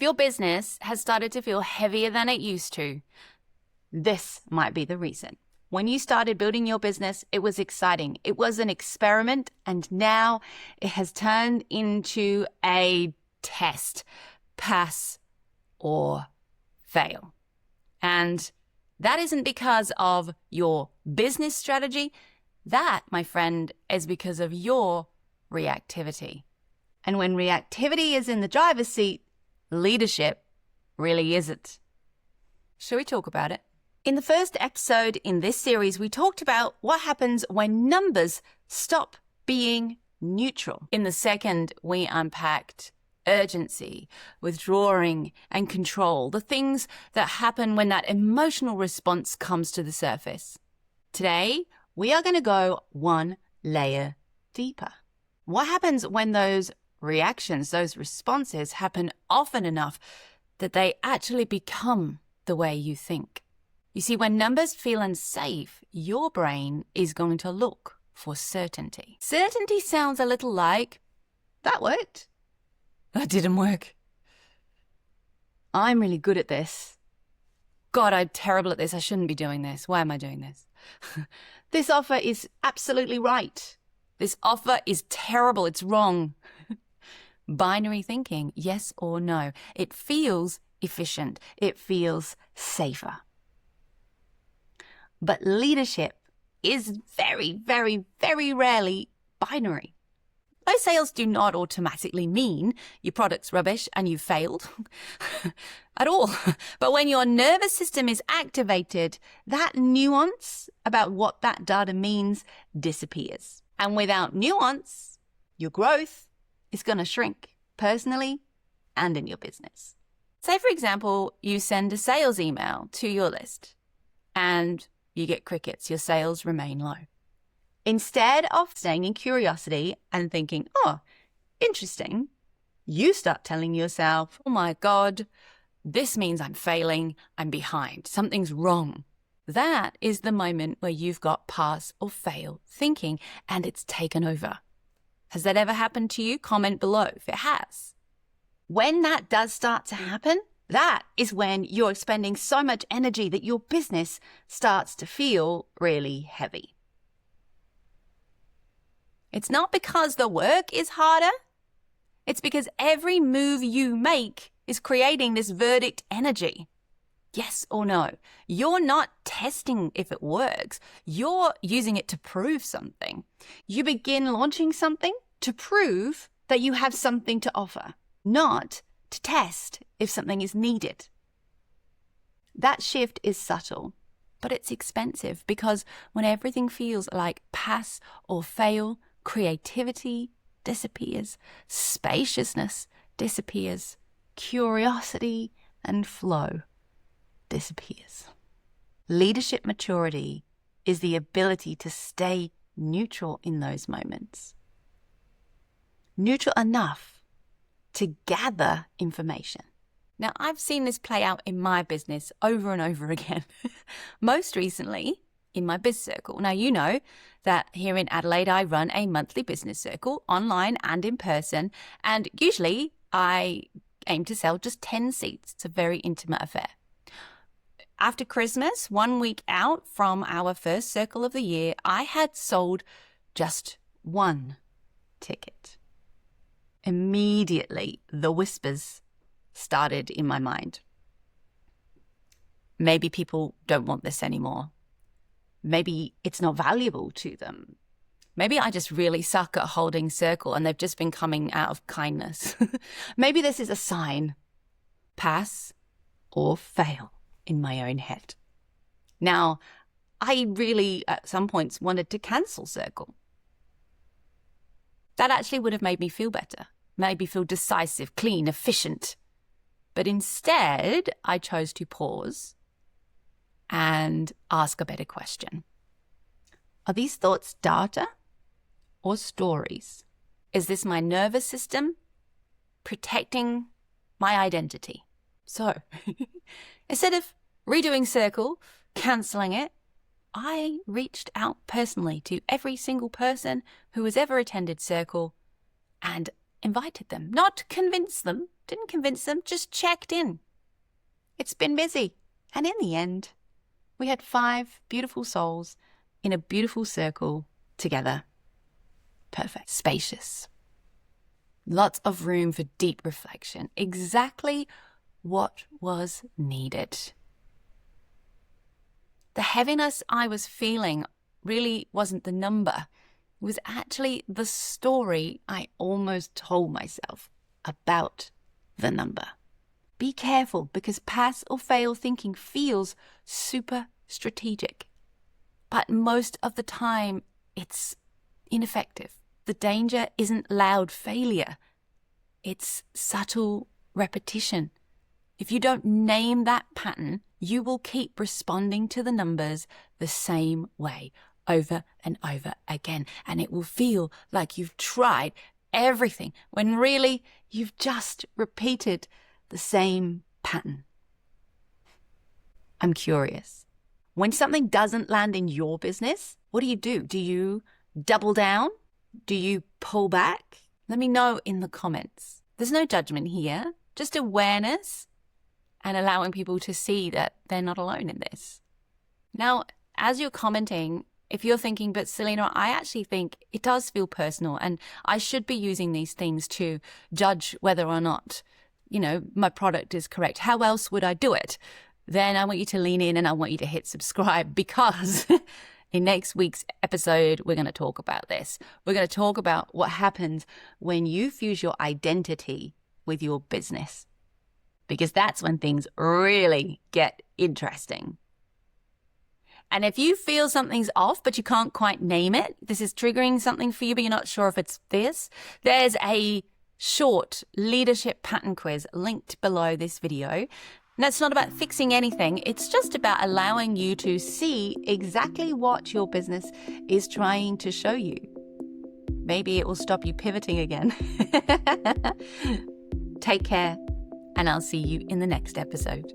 If your business has started to feel heavier than it used to, this might be the reason. When you started building your business, it was exciting. It was an experiment, and now it has turned into a test. Pass or fail. And that isn't because of your business strategy. That, my friend, is because of your reactivity. And when reactivity is in the driver's seat, leadership really isn't. Shall we talk about it? In the first episode in this series, we talked about what happens when numbers stop being neutral. In the second, we unpacked urgency, withdrawing, and control, the things that happen when that emotional response comes to the surface. Today, we are going to go one layer deeper. What happens when those reactions, those responses happen often enough that they actually become the way you think? You see, when numbers feel unsafe, your brain is going to look for certainty. Certainty sounds a little like, that worked. That didn't work. I'm really good at this. God, I'm terrible at this. I shouldn't be doing this. Why am I doing this? This offer is absolutely right. This offer is terrible. It's wrong. Binary thinking, yes or no. It feels efficient. It feels safer. But leadership is very, very, very rarely binary. Low sales do not automatically mean your product's rubbish and you failed at all. But when your nervous system is activated, that nuance about what that data means disappears. And without nuance, your growth is going to shrink personally and in your business. Say, for example, you send a sales email to your list and you get crickets. Your sales remain low. Instead of staying in curiosity and thinking, oh, interesting, you start telling yourself, oh my God, this means I'm failing, I'm behind, something's wrong. That is the moment where you've got pass or fail thinking and it's taken over. Has that ever happened to you? Comment below if it has. When that does start to happen, that is when you're spending so much energy that your business starts to feel really heavy. It's not because the work is harder. It's because every move you make is creating this verdict energy. Yes or no. You're not testing if it works. You're using it to prove something. You begin launching something to prove that you have something to offer, not to test if something is needed. That shift is subtle, but it's expensive because when everything feels like pass or fail, creativity disappears, spaciousness disappears, curiosity and flow disappears. Leadership maturity is the ability to stay neutral in those moments. Neutral enough to gather information. Now, I've seen this play out in my business over and over again. Most recently, in my biz circle. Now, you know that here in Adelaide, I run a monthly business circle online and in person. And usually I aim to sell just 10 seats. It's a very intimate affair. After Christmas, 1 week out from our first circle of the year, I had sold just one ticket. Immediately, the whispers started in my mind. Maybe people don't want this anymore. Maybe it's not valuable to them. Maybe I just really suck at holding circle and they've just been coming out of kindness. Maybe this is a sign. Pass or fail in my own head. Now, I really at some points wanted to cancel circle. That actually would have made me feel better, made me feel decisive, clean, efficient. But instead, I chose to pause and ask a better question. Are these thoughts data or stories? Is this my nervous system protecting my identity? So instead of redoing circle, cancelling it, I reached out personally to every single person who has ever attended circle and invited them, not convinced them, didn't convince them, just checked in. It's been busy. And in the end, we had 5 beautiful souls in a beautiful circle together. Perfect. Spacious. Lots of room for deep reflection. Exactly what was needed. The heaviness I was feeling really wasn't the number. It was actually the story I almost told myself about the number. Be careful, because pass or fail thinking feels super strategic. But most of the time, it's ineffective. The danger isn't loud failure. It's subtle repetition. If you don't name that pattern, you will keep responding to the numbers the same way over and over again. And it will feel like you've tried everything when really you've just repeated the same pattern. I'm curious. When something doesn't land in your business, what do? Do you double down? Do you pull back? Let me know in the comments. There's no judgment here, just awareness and allowing people to see that they're not alone in this. Now, as you're commenting, if you're thinking, but Selena, I actually think it does feel personal and I should be using these things to judge whether or not, my product is correct. How else would I do it? Then I want you to lean in and I want you to hit subscribe, because in next week's episode, we're going to talk about this. We're going to talk about what happens when you fuse your identity with your business, because that's when things really get interesting. And if you feel something's off, but you can't quite name it, this is triggering something for you, but you're not sure if it's this, there's a short leadership pattern quiz linked below this video. And that's not about fixing anything. It's just about allowing you to see exactly what your business is trying to show you. Maybe it will stop you pivoting again. Take care, and I'll see you in the next episode.